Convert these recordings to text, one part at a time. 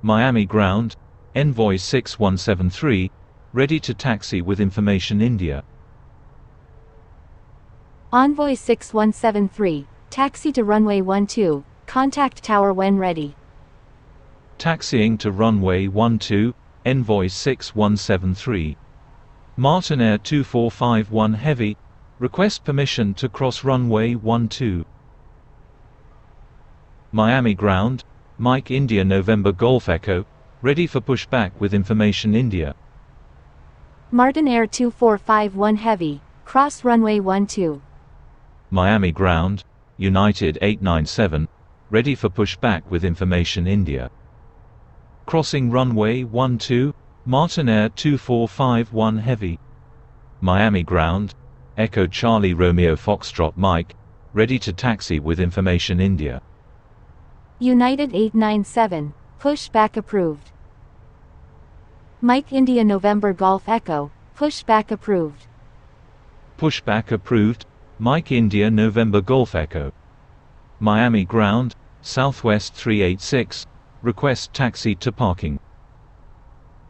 Miami ground, Envoy 6173, ready to taxi with information India. Envoy 6173, taxi to runway 12, contact tower when ready. Taxiing to runway 12, Envoy 6173. Martin Air 2451 Heavy, request permission to cross runway 12. Miami ground, Mike India November Golf Echo, ready for pushback with information India. Martin Air 2451 Heavy, cross runway 12. Miami ground, United 897, ready for pushback with information India. Crossing runway 12, Martin Air 2451 Heavy. Miami ground, Echo Charlie Romeo Foxtrot Mike, ready to taxi with information India. United 897, pushback approved. Mike India November Golf Echo, pushback approved. Pushback approved, Mike India November Golf Echo. Miami ground, Southwest 386, request taxi to parking.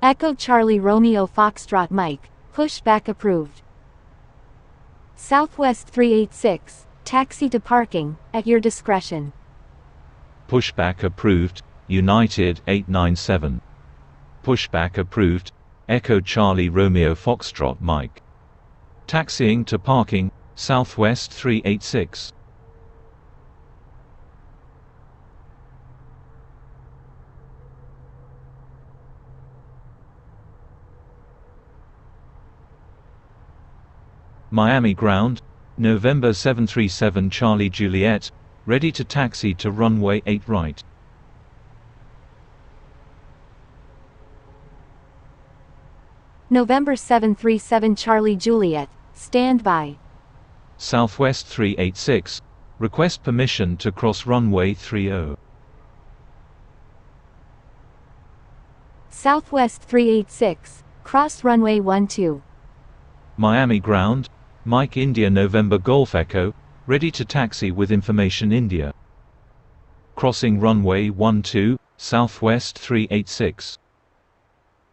Echo Charlie Romeo Foxtrot Mike, pushback approved. Southwest 386, taxi to parking, at your discretion. Pushback approved, United 897. Pushback approved, Echo Charlie Romeo Foxtrot Mike. Taxiing to parking, Southwest 386. Miami ground, November 737 Charlie Juliet, ready to taxi to runway 8 right. November 737 Charlie Juliet, stand by. Southwest 386, request permission to cross runway 30. Southwest 386, cross runway 12. Miami ground, Mike India November Golf Echo, ready to taxi with information India. Crossing runway 12, Southwest 386.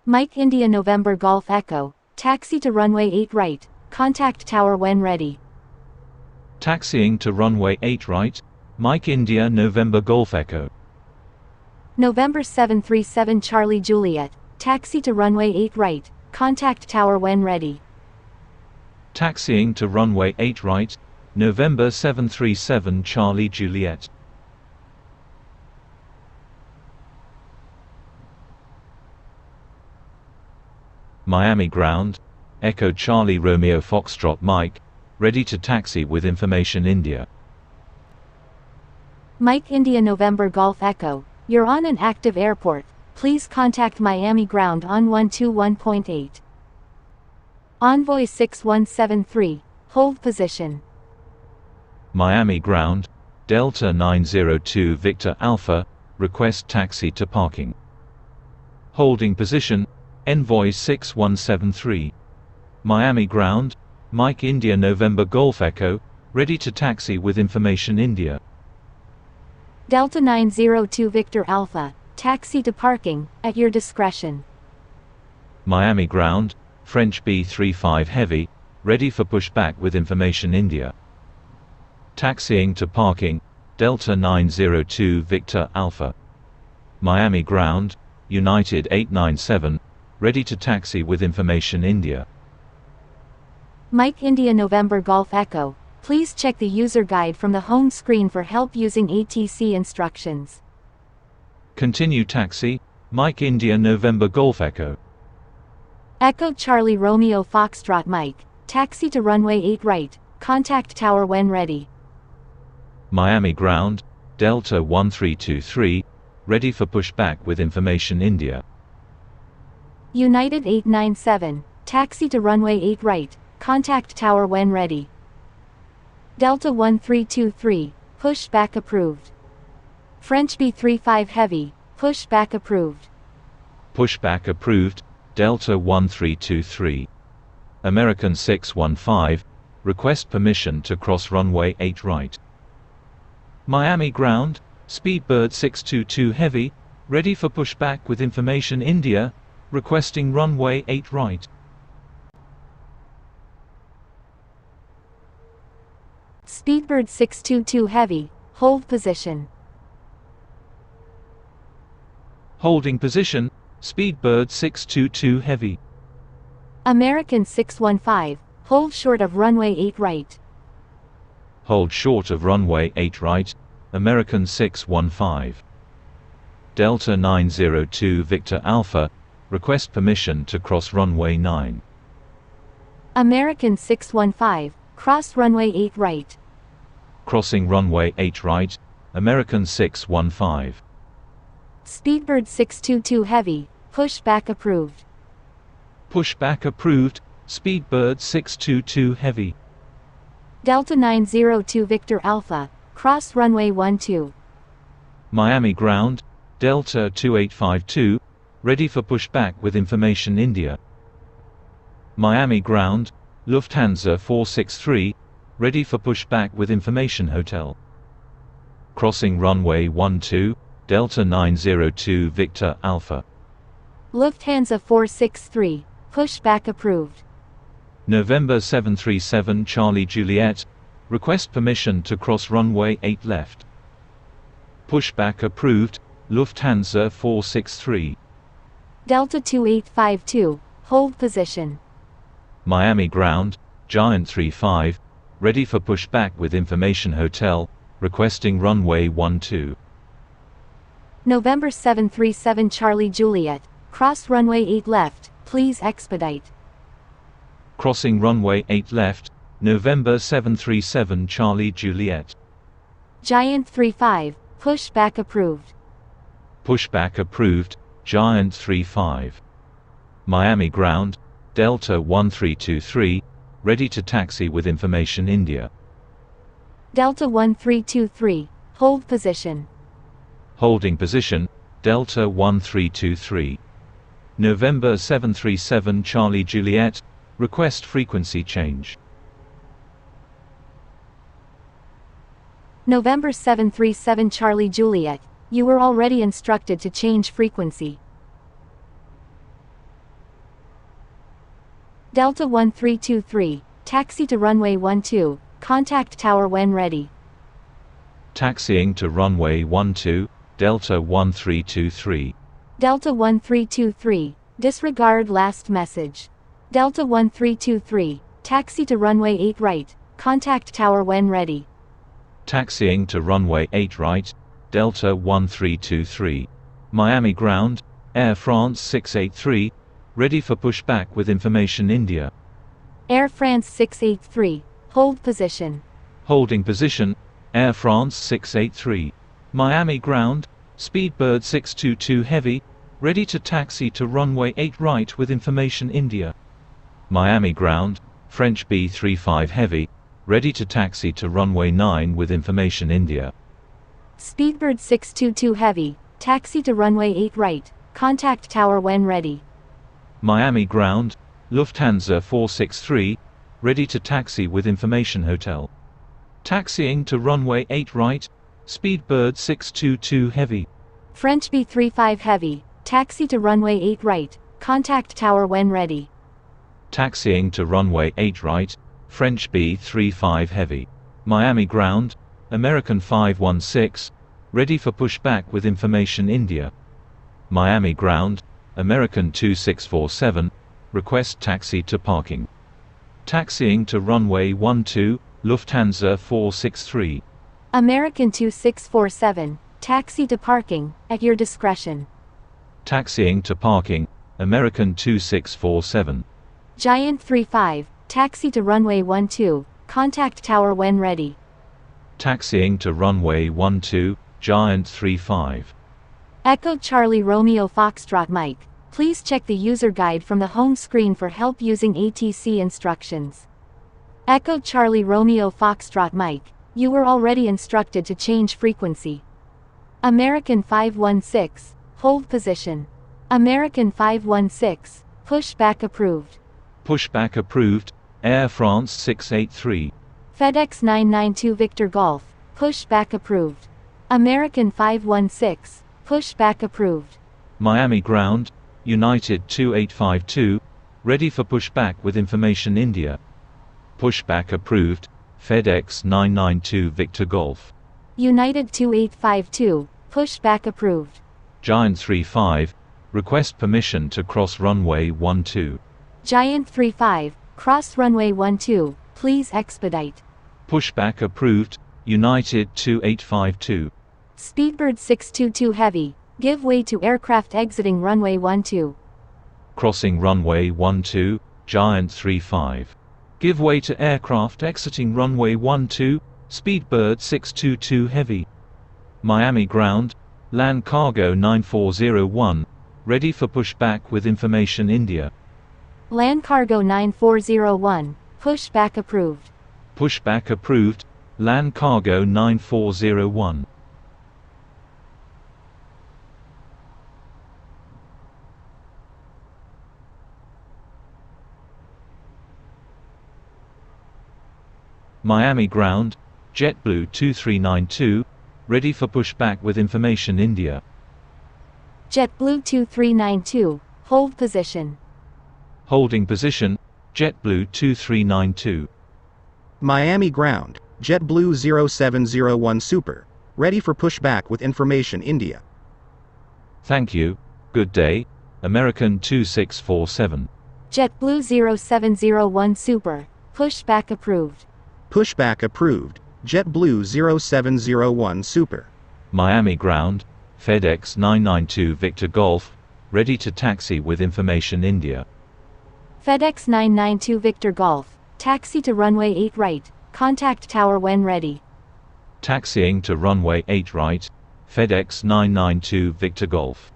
Mike India November Golf Echo, taxi to runway 8 right, contact tower when ready. Taxiing to runway 8 right, Mike India November Golf Echo. November 737 Charlie Juliet, taxi to runway 8 right, contact tower when ready. Taxiing to runway 8 right, November 737 Charlie Juliet. Miami ground, Echo Charlie Romeo Foxtrot Mike, ready to taxi with information India. Mike India November Golf Echo, you're on an active airport, please contact Miami ground on 121.8. Envoy 6173, hold position. Miami ground, Delta 902 Victor Alpha, request taxi to parking. Holding position, Envoy 6173. Miami ground, Mike India November Golf Echo, ready to taxi with information India. Delta 902 Victor Alpha, taxi to parking, at your discretion. Miami ground, French B35 Heavy, ready for pushback with information India. Taxiing to parking, Delta 902 Victor Alpha. Miami ground, United 897, ready to taxi with information India. Mike India November Golf Echo, please check the user guide from the home screen for help using ATC instructions. Continue taxi, Mike India November Golf Echo. Echo Charlie Romeo Foxtrot Mike, taxi to runway 8 right, contact tower when ready. Miami ground, Delta 1323, ready for pushback with information India. United 897, taxi to runway 8 right, contact tower when ready. Delta 1323, pushback approved. French B35 Heavy, pushback approved. Pushback approved, Delta 1323. American 615, request permission to cross runway 8 right. Miami ground, Speedbird 622 Heavy, ready for pushback with information India, requesting runway 8 right. Speedbird 622 Heavy, hold position. Holding position, Speedbird 622 Heavy. American 615, hold short of runway 8 right. Hold short of runway 8 right, American 615. Delta 902 Victor Alpha, request permission to cross runway 9. American 615, cross runway 8 right. Crossing runway 8 right, American 615. Speedbird 622 Heavy, pushback approved. Pushback approved, Speedbird 622 Heavy. Delta 902 Victor Alpha, cross runway 12. Miami ground, Delta 2852, ready for pushback with information India. Miami ground, Lufthansa 463, ready for pushback with information hotel. Crossing runway 12, Delta 902 Victor Alpha. Lufthansa 463, pushback approved. November 737 Charlie Juliet, request permission to cross runway 8 left. Pushback approved, Lufthansa 463. Delta 2852, hold position. Miami ground, Giant 35, ready for pushback with information hotel, requesting runway 12. November 737 Charlie Juliet, cross runway 8 left, please expedite. Crossing runway 8 left, November 737 Charlie Juliet. Giant 35, pushback approved. Pushback approved, Giant 35. Miami ground, Delta 1323, ready to taxi with information India. Delta 1323, hold position. Holding position, Delta 1323. November 737 Charlie Juliet, request frequency change. November 737 Charlie Juliet, you were already instructed to change frequency. Delta 1323, taxi to runway 12, contact tower when ready. Taxiing to runway 12, Delta 1323. Delta 1323, disregard last message. Delta 1323, taxi to runway 8 right, contact tower when ready. Taxiing to runway 8 right, Delta 1323. Miami ground, Air France 683, ready for pushback with information India. Air France 683, hold position. Holding position, Air France 683. Miami ground, Speedbird 622 Heavy, ready to taxi to runway 8 right with information India. Miami ground, French B35 Heavy, ready to taxi to runway 9 with information India. Speedbird 622 Heavy, taxi to runway 8 right, contact tower when ready. Miami ground, Lufthansa 463, ready to taxi with information hotel. Taxiing to runway 8 right, Speedbird 622 Heavy. French B35 Heavy, taxi to runway 8 right, contact tower when ready. Taxiing to runway 8 right, French B35 Heavy. Miami ground, American 516, ready for pushback with information India. Miami ground, American 2647, request taxi to parking. Taxiing to runway 12, Lufthansa 463. American 2647, taxi to parking, at your discretion. Taxiing to parking, American 2647. Giant 35, taxi to runway 12, contact tower when ready. Taxiing to runway 12, Giant 35. Echo Charlie Romeo Foxtrot Mike, please check the user guide from the home screen for help using ATC instructions. Echo Charlie Romeo Foxtrot Mike, you were already instructed to change frequency. American 516, hold position. American 516, pushback approved. Pushback approved, Air France 683. FedEx 992 Victor Golf, pushback approved. American 516, Pushback approved. Miami ground, United 2852, ready for pushback with information India. Pushback approved, FedEx 992 Victor Golf. United 2852, pushback approved. Giant 35, request permission to cross runway 12. Giant 35, cross runway 12, please expedite. Pushback approved, United 2852. Speedbird 622 Heavy, give way to aircraft exiting runway 12. Crossing runway 12, Giant 35. Give way to aircraft exiting runway 12, Speedbird 622 Heavy. Miami ground, land cargo 9401, ready for pushback with information India. Land cargo 9401, pushback approved. Pushback approved, land cargo 9401. Miami ground, JetBlue 2392, ready for pushback with information India. JetBlue 2392, hold position. Holding position, JetBlue 2392. Miami ground, JetBlue 0701 Super, ready for pushback with information India. Thank you, good day, American 2647. JetBlue 0701 Super, pushback approved. Pushback approved, JetBlue 0701 Super. Miami ground, FedEx 992 Victor Golf, ready to taxi with information India. FedEx 992 Victor Golf, taxi to runway 8 right, contact tower when ready. Taxiing to runway 8 right, FedEx 992 Victor Golf.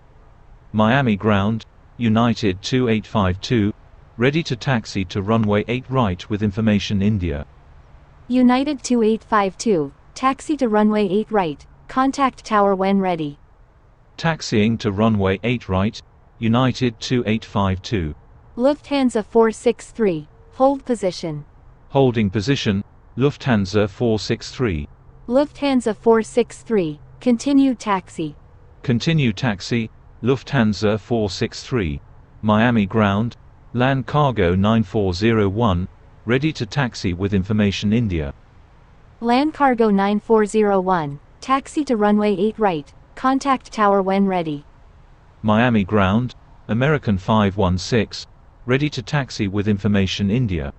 Miami ground, United 2852, ready to taxi to runway 8 right with information India. United 2852, taxi to runway 8 right, contact tower when ready. Taxiing to runway 8 right, United 2852. Lufthansa 463, hold position. Holding position, Lufthansa 463. Lufthansa 463, continue taxi. Continue taxi, Lufthansa 463. Miami ground, land cargo 9401, ready to taxi with information India. Land cargo 9401, taxi to runway 8 right, contact tower when ready. Miami ground, American 516, ready to taxi with information India.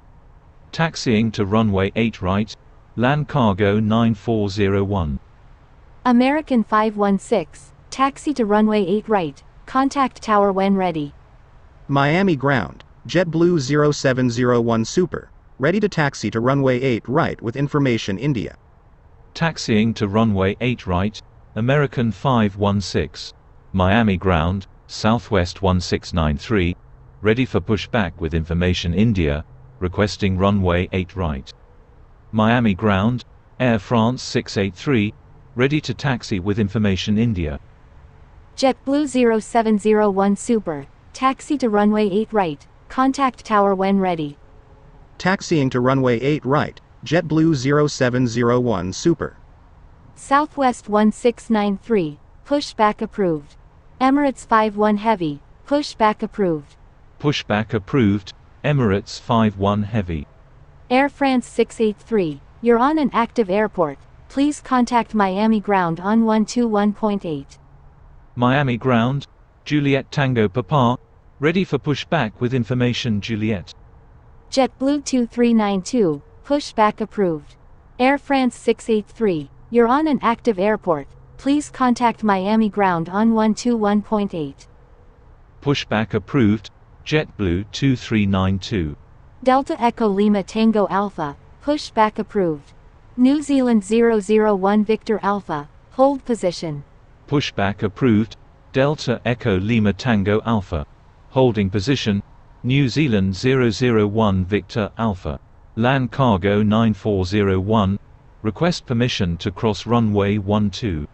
Taxiing to runway 8 right, land cargo 9401. American 516, taxi to runway 8 right, contact tower when ready. Miami ground, JetBlue 0701 Super, ready to taxi to runway 8 right with information India. Taxiing to runway 8 right, American 516. Miami ground, Southwest 1693, ready for pushback with information India, requesting runway 8 right. Miami ground, Air France 683, ready to taxi with information India. JetBlue 0701 Super, taxi to runway 8 right, contact tower when ready. Taxiing to runway 8 right, JetBlue 0701 Super. Southwest 1693, pushback approved. Emirates 51 Heavy, pushback approved. Pushback approved, Emirates 51 Heavy. Air France 683, you're on an active airport, please contact Miami ground on 121.8. Miami ground, Juliet Tango Papa, ready for pushback with information Juliet. JetBlue 2392, pushback approved. Air France 683, you're on an active airport, please contact Miami ground on 121.8. Pushback approved, JetBlue 2392. Delta Echo Lima Tango Alpha, pushback approved. New Zealand 001 Victor Alpha, hold position. Pushback approved, Delta Echo Lima Tango Alpha. Holding position, New Zealand 001 Victor Alpha. Land cargo 9401, request permission to cross runway 12.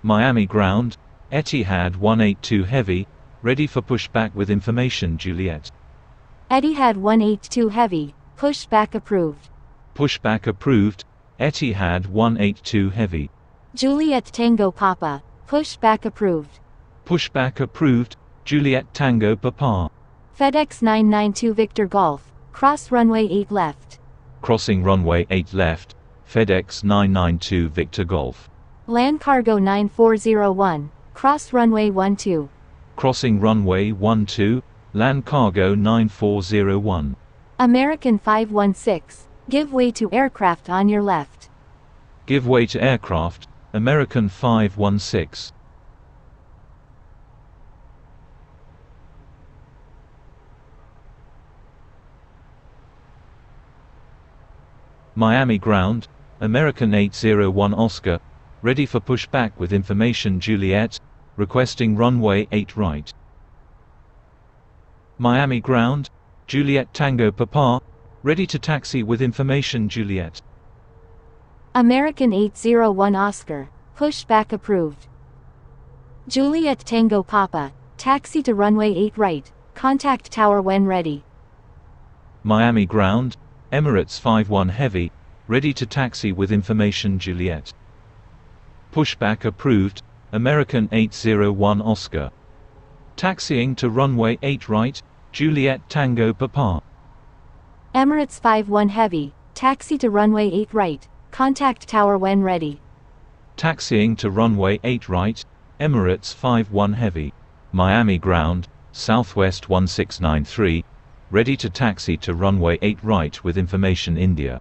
Miami ground, Etihad 182 Heavy, ready for pushback with information Juliet. Etihad 182 Heavy, pushback approved. Pushback approved, Etihad 182 Heavy. Juliet Tango Papa, Pushback approved. Pushback approved, Juliet Tango Papa. FedEx 992 Victor Golf, cross runway 8 left. Crossing runway 8 left, FedEx 992 Victor Golf. Land Cargo 9401, cross runway 12. Crossing runway 12, Land Cargo 9401. American 516, give way to aircraft on your left. Give way to aircraft, American 516. Miami ground, American 801 Oscar, ready for pushback with information Juliet, requesting runway 8 right. Miami ground, Juliet Tango Papa, ready to taxi with information Juliet. American 801 Oscar, pushback approved. Juliet Tango Papa, taxi to runway 8 right, contact tower when ready. Miami ground, Emirates 51 Heavy, ready to taxi with information Juliet. Pushback approved, American 801 Oscar. Taxiing to runway 8 right, Juliet Tango Papa. Emirates 51 Heavy, taxi to runway 8 right, contact tower when ready. Taxiing to runway 8 right, Emirates 51 Heavy. Miami ground, Southwest 1693, ready to taxi to runway 8 right with information India.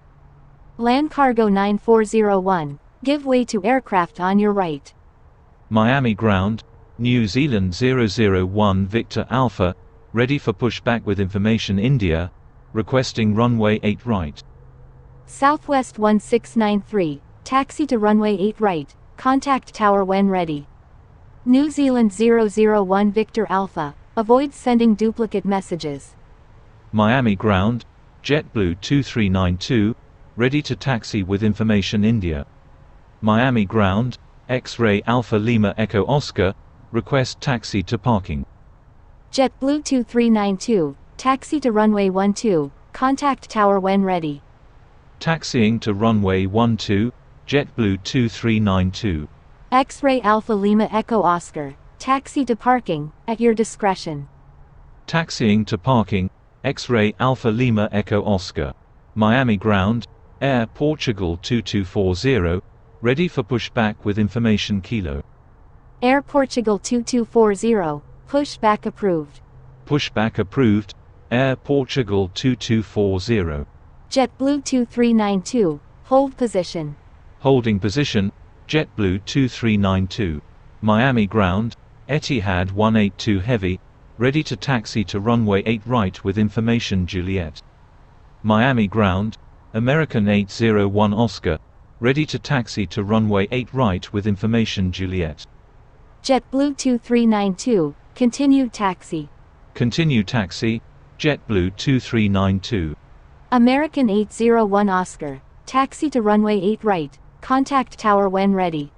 Land Cargo 9401, give way to aircraft on your right. Miami ground, New Zealand 001 Victor Alpha, ready for pushback with information India, requesting runway 8 right. Southwest 1693, taxi to runway 8 right, contact tower when ready. New Zealand 001 Victor Alpha, avoid sending duplicate messages. Miami ground, JetBlue 2392, ready to taxi with information India. Miami ground, X-Ray Alpha Lima Echo Oscar, request taxi to parking. JetBlue 2392, taxi to runway 12, contact tower when ready. Taxiing to runway 12, JetBlue 2392. X-Ray Alpha Lima Echo Oscar, taxi to parking, at your discretion. Taxiing to parking, X-Ray Alpha Lima Echo Oscar. Miami ground, Air Portugal 2240, ready for pushback with information Kilo. Air Portugal 2240, pushback approved. Pushback approved, Air Portugal 2240. JetBlue 2392, hold position. Holding position, JetBlue 2392. Miami ground, Etihad 182 Heavy, ready to taxi to runway 8 right with information Juliet. Miami ground, American 801 Oscar, ready to taxi to runway 8 right with information Juliet. JetBlue 2392, continued taxi. Continue taxi, JetBlue 2392. American 801 Oscar, taxi to runway 8 right, contact tower when ready.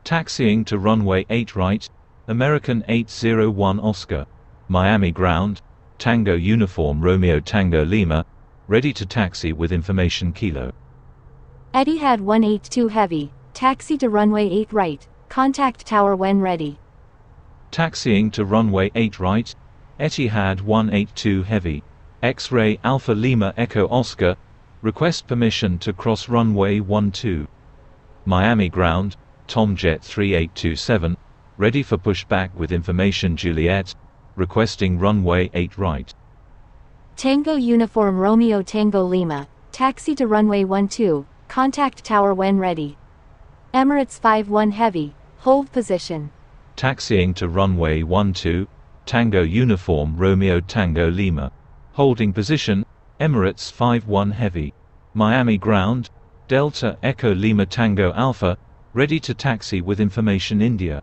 Taxiing to runway 8 right, American 801 Oscar. Miami ground, Tango Uniform Romeo Tango Lima, ready to taxi with information Kilo. Etihad 182 Heavy, taxi to runway 8 right, contact tower when ready. Taxiing to runway 8 right, Etihad 182 Heavy. X-Ray Alpha Lima Echo Oscar, request permission to cross runway 12. Miami ground, Tomjet 3827, ready for pushback with information Juliet, requesting runway 8 right. Tango Uniform Romeo Tango Lima, taxi to runway 12, contact tower when ready. Emirates 51 Heavy, hold position. Taxiing to runway 12, Tango Uniform Romeo Tango Lima. Holding position, Emirates 51 Heavy. Miami ground, Delta Echo Lima Tango Alpha, ready to taxi with information India.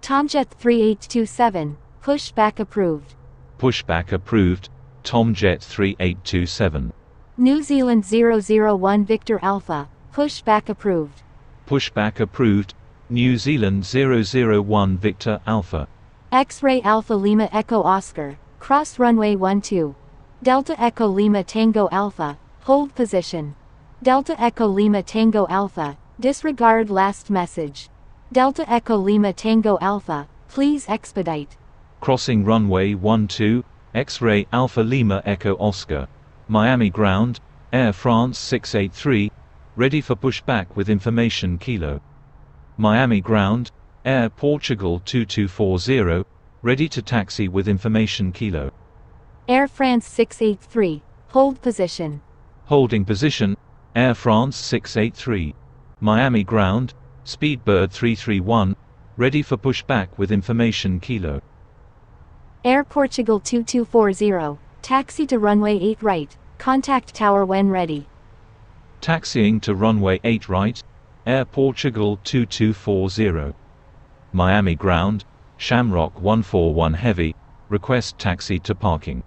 Tomjet 3827, pushback approved. Pushback approved, Tomjet 3827. New Zealand 001 Victor Alpha, pushback approved. Pushback approved, New Zealand 001 Victor Alpha. X-Ray Alpha Lima Echo Oscar, cross runway 12. Delta Echo Lima Tango Alpha, hold position. Delta Echo Lima Tango Alpha, disregard last message. Delta Echo Lima Tango Alpha, please expedite. Crossing runway 12, X-ray Alpha Lima Echo Oscar. Miami ground, Air France 683, ready for pushback with information Kilo. Miami ground, Air Portugal 2240, ready to taxi with information Kilo. Air France 683, hold position. Holding position, Air France 683. Miami ground, Speedbird 331, ready for pushback with information Kilo. Air Portugal 2240, taxi to runway 8 right, contact tower when ready. Taxiing to runway 8 right, Air Portugal 2240. Miami ground, Shamrock 141 Heavy, request taxi to parking.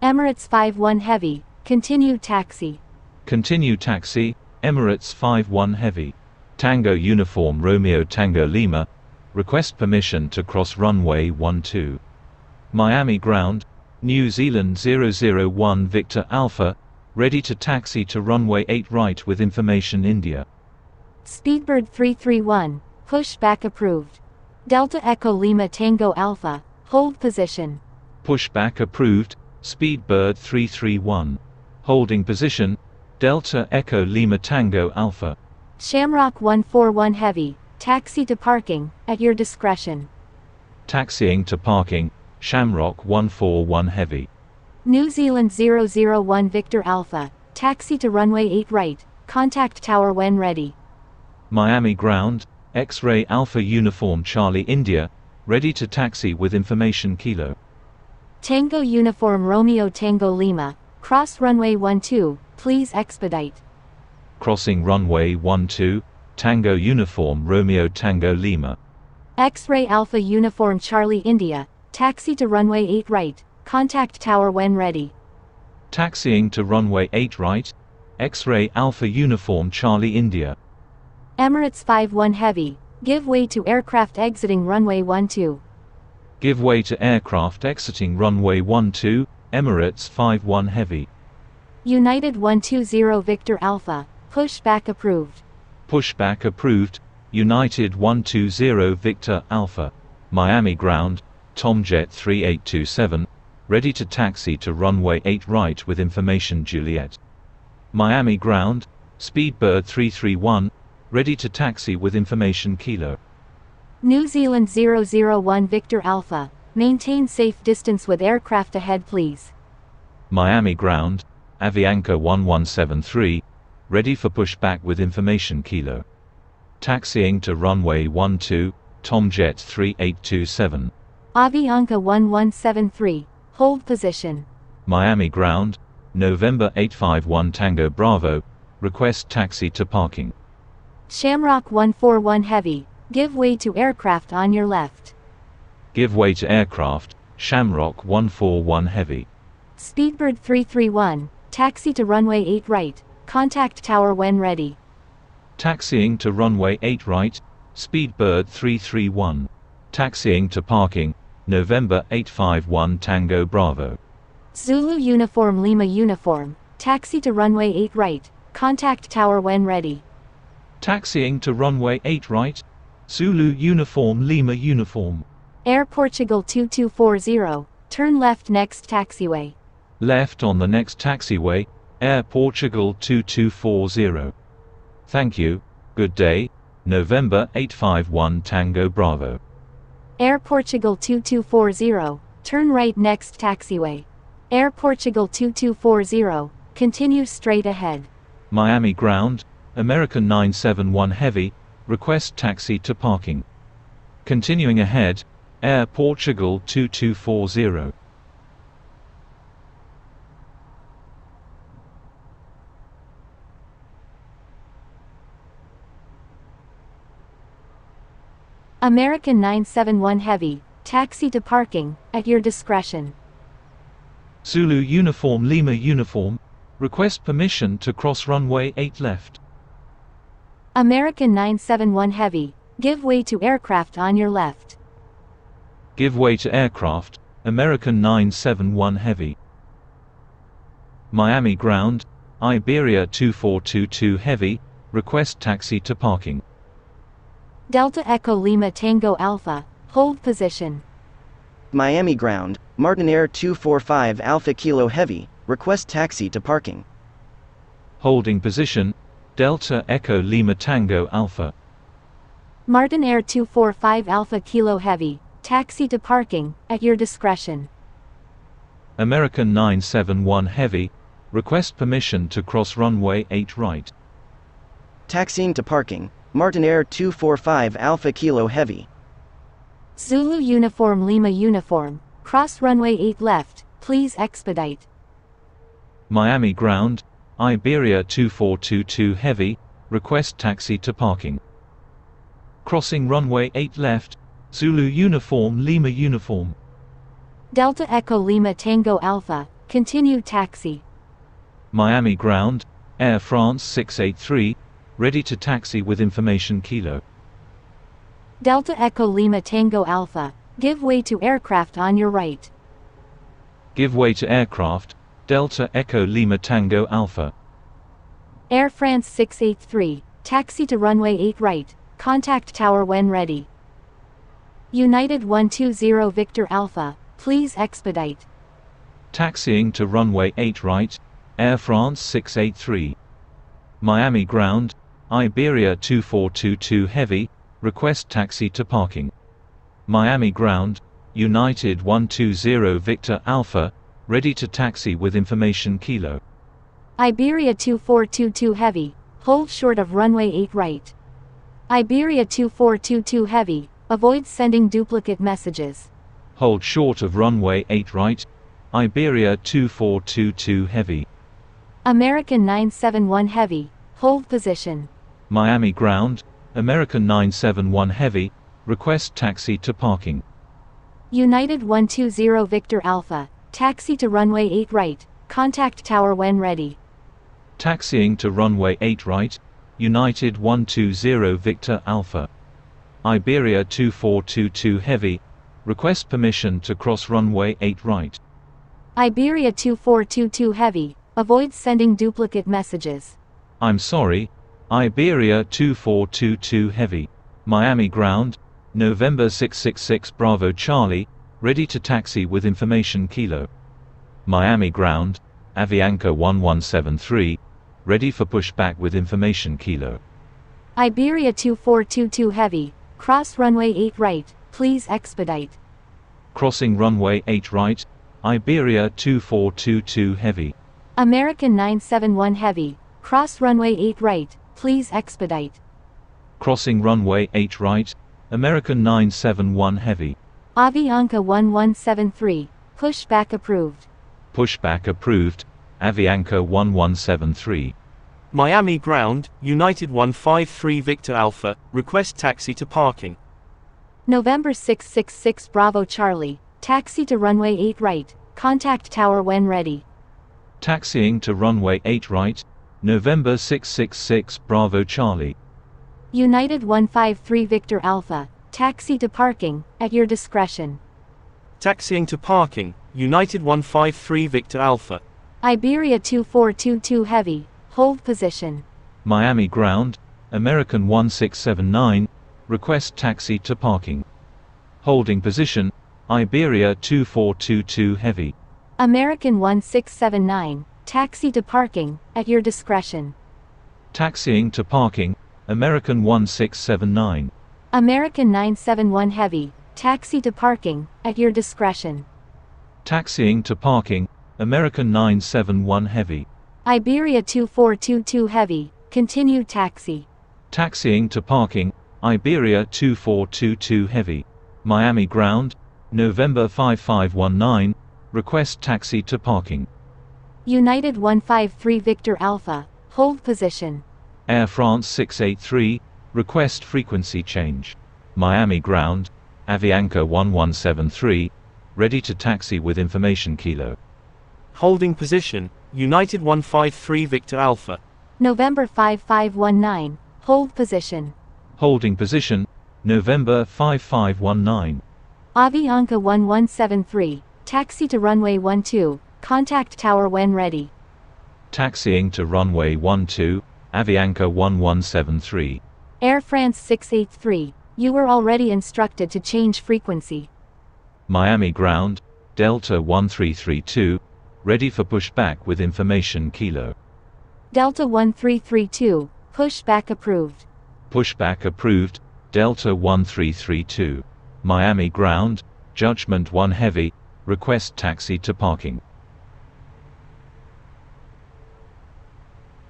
Emirates 51 Heavy, continue taxi. Continue taxi, Emirates 51 Heavy. Tango Uniform Romeo Tango Lima, request permission to cross runway 12. Miami ground, New Zealand 001 Victor Alpha, ready to taxi to runway 8 right with information India. Speedbird 331, pushback approved. Delta Echo Lima Tango Alpha, hold position. Pushback approved, Speedbird 331. Holding position, Delta Echo Lima Tango Alpha. Shamrock 141 Heavy, taxi to parking, at your discretion. Taxiing to parking, Shamrock 141 Heavy. New Zealand 001 Victor Alpha, taxi to runway 8 right, contact tower when ready. Miami ground, X-ray Alpha Uniform Charlie India, ready to taxi with information Kilo. Tango Uniform Romeo Tango Lima, cross runway 12, please expedite. Crossing runway 12, Tango Uniform Romeo Tango Lima. X-ray Alpha Uniform Charlie India, taxi to runway 8 right, contact tower when ready. Taxiing to runway 8 right, X-ray Alpha Uniform Charlie India. Emirates 51 Heavy, give way to aircraft exiting runway 12. Give way to aircraft exiting runway 12, Emirates 51 Heavy. United 120 Victor Alpha, pushback approved. Pushback approved, United 120 Victor Alpha. Miami ground, Tomjet 3827, ready to taxi to runway 8 right with information Juliet. Miami ground, Speedbird 331, ready to taxi with information Kilo. New Zealand 001 Victor Alpha, maintain safe distance with aircraft ahead please. Miami ground, Avianca 1173, ready for pushback with information Kilo. Taxiing to runway 12, Tomjet 3827. Avianca 1173, hold position. Miami ground, November 851 Tango Bravo, request taxi to parking. Shamrock 141 Heavy, give way to aircraft on your left. Give way to aircraft, Shamrock 141 Heavy. Speedbird 331, taxi to runway 8 right, contact tower when ready. Taxiing to runway 8 right, Speedbird 331. Taxiing to parking, November 851 Tango Bravo. Zulu Uniform Lima Uniform, taxi to runway 8 right, contact tower when ready. Taxiing to runway 8 right, Zulu Uniform Lima Uniform. Air Portugal 2240, turn left next taxiway. Left on the next taxiway, Air Portugal 2240. Thank you, good day, November 851 Tango Bravo. Air Portugal 2240, turn right next taxiway. Air Portugal 2240, continue straight ahead. Miami ground, American 971 Heavy, request taxi to parking. Continuing ahead, Air Portugal 2240. American 971 Heavy, taxi to parking, at your discretion. Zulu Uniform Lima Uniform, request permission to cross runway 8 left. American 971 Heavy, give way to aircraft on your left. Give way to aircraft, American 971 Heavy. Miami ground, Iberia 2422 Heavy, request taxi to parking. Delta Echo Lima Tango Alpha, hold position. Miami ground, Martin Air 245 Alpha Kilo Heavy, request taxi to parking. Holding position, Delta Echo Lima Tango Alpha. Martin Air 245 Alpha Kilo Heavy, taxi to parking, at your discretion. American 971 Heavy, request permission to cross runway 8 right. Taxiing to parking, Martin Air 245 Alpha Kilo Heavy. Zulu Uniform Lima Uniform, cross runway 8 left, please expedite. Miami ground, Iberia 2422 Heavy, request taxi to parking. Crossing runway 8 left, Zulu Uniform Lima Uniform. Delta Echo Lima Tango Alpha, continue taxi. Miami ground, Air France 683, ready to taxi with information Kilo. Delta Echo Lima Tango Alpha, give way to aircraft on your right. Give way to aircraft, Delta Echo Lima Tango Alpha. Air France 683, taxi to runway 8 right, contact tower when ready. United 120 Victor Alpha, please expedite. Taxiing to runway 8 right, Air France 683. Miami ground, Iberia 2422 Heavy, request taxi to parking. Miami ground, United 120 Victor Alpha, ready to taxi with information Kilo. Iberia 2422 Heavy, hold short of runway 8 right. Iberia 2422 Heavy, avoid sending duplicate messages. Hold short of runway 8 right, Iberia 2422 Heavy. American 971 Heavy, hold position. Miami ground, American 971 Heavy, request taxi to parking. United 120 Victor Alpha, taxi to runway 8 right, contact tower when ready. Taxiing to runway 8 right, United 120 Victor Alpha. Iberia 2422 Heavy, request permission to cross runway 8 right. Iberia 2422 Heavy, avoid sending duplicate messages. I'm sorry, Iberia 2422 Heavy. Miami ground, November 666 Bravo Charlie, ready to taxi with information Kilo. Miami ground, Avianca 1173, ready for pushback with information Kilo. Iberia 2422 Heavy, cross runway 8 right, please expedite. Crossing runway 8 right, Iberia 2422 Heavy. American 971 Heavy, cross runway 8 right, please expedite. Crossing runway 8 right, American 971 Heavy. Avianca 1173, pushback approved. Pushback approved, Avianca 1173. Miami ground, United 153 Victor Alpha, request taxi to parking. November 666 Bravo Charlie, taxi to runway 8 right, contact tower when ready. Taxiing to runway 8 right, November 666 Bravo Charlie. United 153 Victor Alpha, taxi to parking, at your discretion. Taxiing to parking, United 153 Victor Alpha. Iberia 2422 Heavy, hold position. Miami ground, American 1679, request taxi to parking. Holding position, Iberia 2422 Heavy. American 1679, taxi to parking, at your discretion. Taxiing to parking, American 1679. American 971 Heavy, taxi to parking, at your discretion. Taxiing to parking, American 971 Heavy. Iberia 2422 Heavy, continue taxi. Taxiing to parking, Iberia 2422 Heavy. Miami ground, November 5519, request taxi to parking. United 153 Victor Alpha, hold position. Air France 683, request frequency change. Miami ground, Avianca 1173, ready to taxi with information Kilo. Holding position, United 153 Victor Alpha. November 5519, hold position. Holding position, November 5519. Avianca 1173, taxi to runway 12, contact tower when ready. Taxiing to runway 12, Avianca 1173. Air France 683, you were already instructed to change frequency. Miami ground, Delta 1332, ready for pushback with information Kilo. Delta 1332, pushback approved. Pushback approved, Delta 1332. Miami ground, Judgment 1 heavy, request taxi to parking.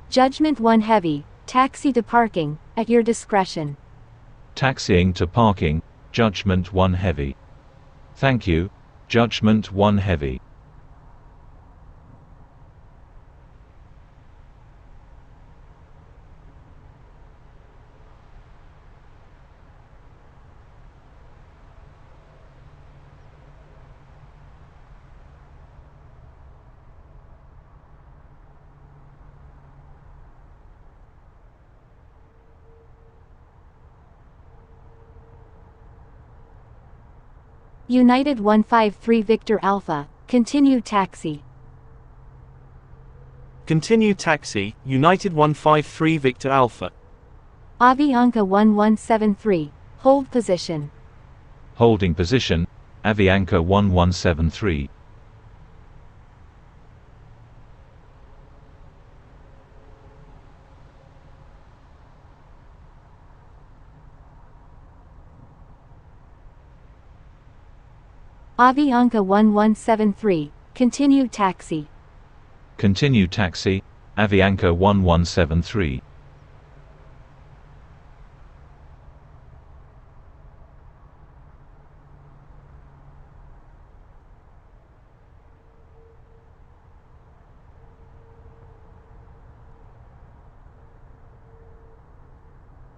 Judgment 1 heavy, taxi to parking, at your discretion. Taxiing to parking, Judgment 1 heavy. Thank you, Judgment 1 heavy. United 153 Victor Alpha, continue taxi. Continue taxi, United 153 Victor Alpha. Avianca 1173, hold position. Holding position, Avianca 1173. Avianca 1173, continue taxi. Continue taxi, Avianca 1173.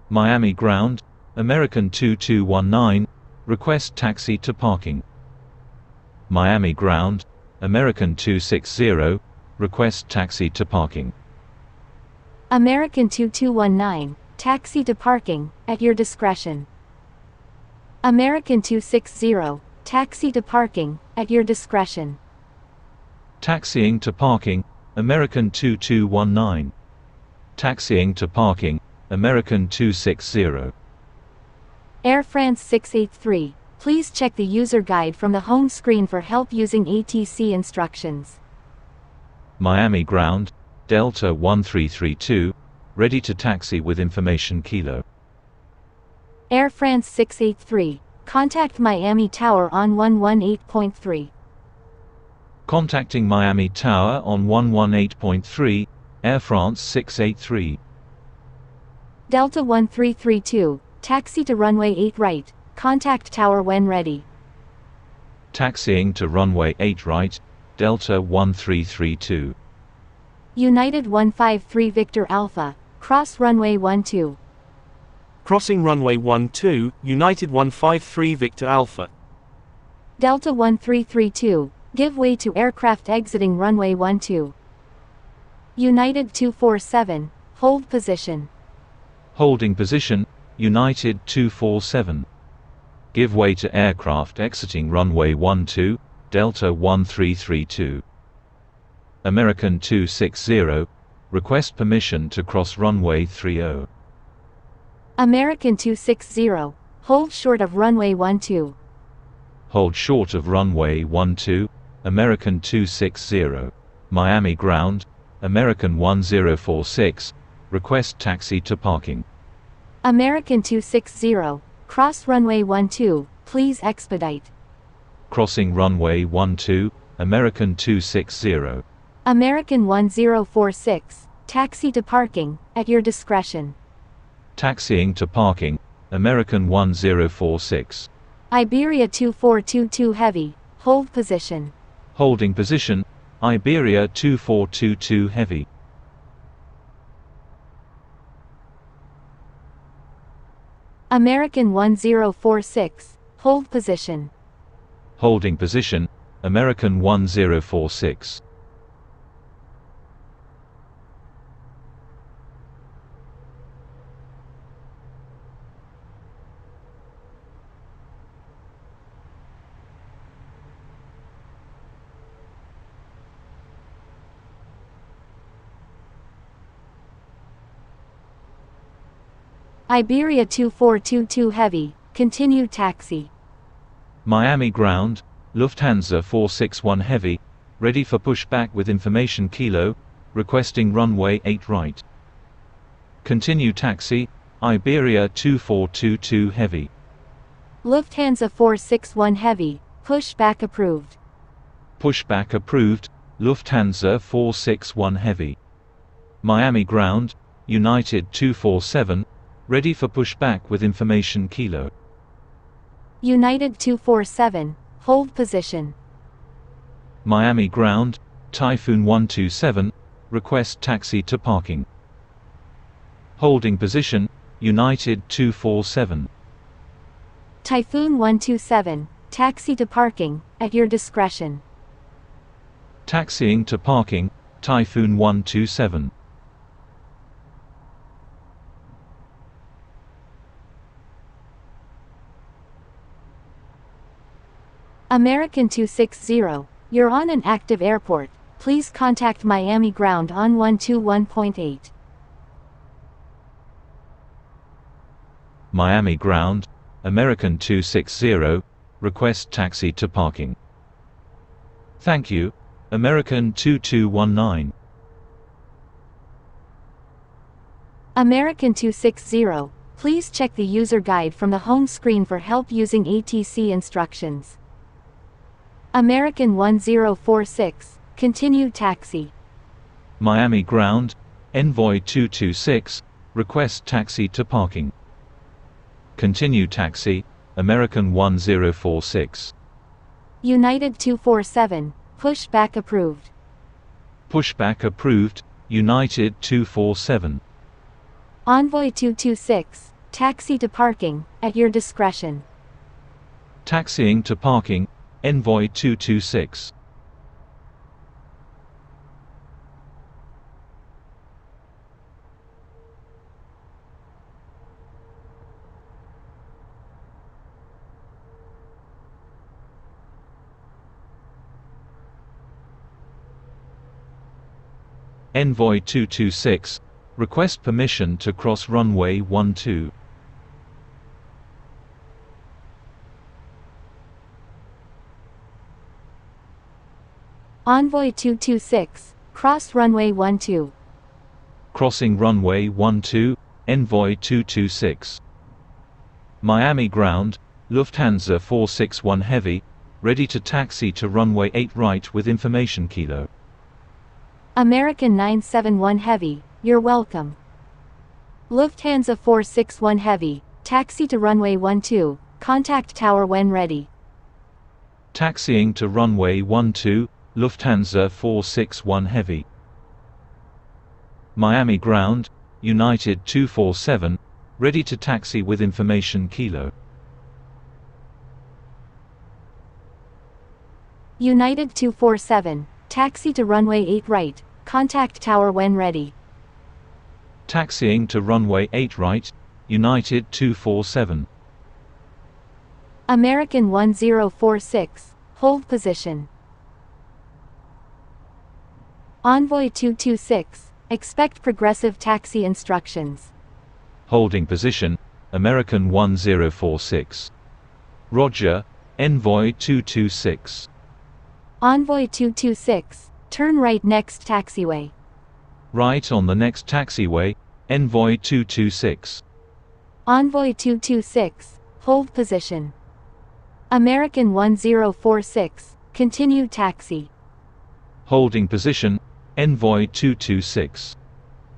Miami ground, American 2219, request taxi to parking. Miami ground, American 260, request taxi to parking. American 2219, taxi to parking, at your discretion. American 260, taxi to parking, at your discretion. Taxiing to parking, American 2219. Taxiing to parking, American 260. Air France 683, please check the user guide from the home screen for help using ATC instructions. Miami ground, Delta 1332, ready to taxi with information Kilo. Air France 683, contact Miami Tower on 118.3. Contacting Miami Tower on 118.3, Air France 683. Delta 1332, taxi to runway 8 right, contact tower when ready. Taxiing to runway 8 right, Delta 1332. United 153 Victor Alpha, cross runway 12. Crossing runway 12, United 153 Victor Alpha. Delta 1332, give way to aircraft exiting runway 12. United 247, hold position. Holding position, United 247. Give way to aircraft exiting runway 12, Delta 1332. American 260, request permission to cross runway 30. American 260, hold short of runway 12. Hold short of runway 12, American 260. Miami ground, American 1046, request taxi to parking. American 260, cross runway 12, please expedite. Crossing runway 12, American 260. American 1046, taxi to parking, at your discretion. Taxiing to parking, American 1046. Iberia 2422 heavy, hold position. Holding position, Iberia 2422 heavy. American 1046, hold position. Holding position, American 1046. Iberia 2422 Heavy, continue taxi. Miami ground, Lufthansa 461 Heavy, ready for pushback with information Kilo, requesting runway 8 right. Continue taxi, Iberia 2422 Heavy. Lufthansa 461 Heavy, pushback approved. Pushback approved, Lufthansa 461 Heavy. Miami ground, United 247, ready for pushback with information Kilo. United 247, hold position. Miami ground, Typhoon 127, request taxi to parking. Holding position, United 247. Typhoon 127, taxi to parking, at your discretion. Taxiing to parking, Typhoon 127. American 260, you're on an active airport, please contact Miami ground on 121.8. Miami ground, American 260, request taxi to parking. Thank you, American 2219. American 260, please check the user guide from the home screen for help using ATC instructions. American 1046, continue taxi. Miami ground, Envoy 226, request taxi to parking. Continue taxi, American 1046. United 247, pushback approved. Pushback approved, United 247. Envoy 226, taxi to parking, at your discretion. Taxiing to parking, Envoy 226. Envoy 226, request permission to cross runway 12. Envoy 226, cross runway 12. Crossing runway 12, Envoy 226. Miami ground, Lufthansa 461 Heavy, ready to taxi to runway 8 right with information Kilo. American 971 Heavy, you're welcome. Lufthansa 461 Heavy, taxi to runway 12, contact tower when ready. Taxiing to runway 12, Lufthansa 461 Heavy. Miami ground, United 247, ready to taxi with information Kilo. United 247, taxi to runway 8 right, contact tower when ready. Taxiing to runway 8 right, United 247. American 1046, hold position. Envoy 226, expect progressive taxi instructions. Holding position, American 1046. Roger, Envoy 226. Envoy 226, turn right next taxiway. Right on the next taxiway, Envoy 226. Envoy 226, hold position. American 1046, continue taxi. Holding position, Envoy 226.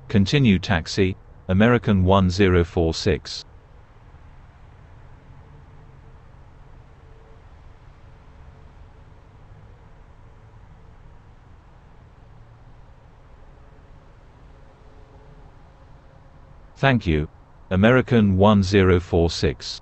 Continue taxi, American 1046. Thank you, American 1046.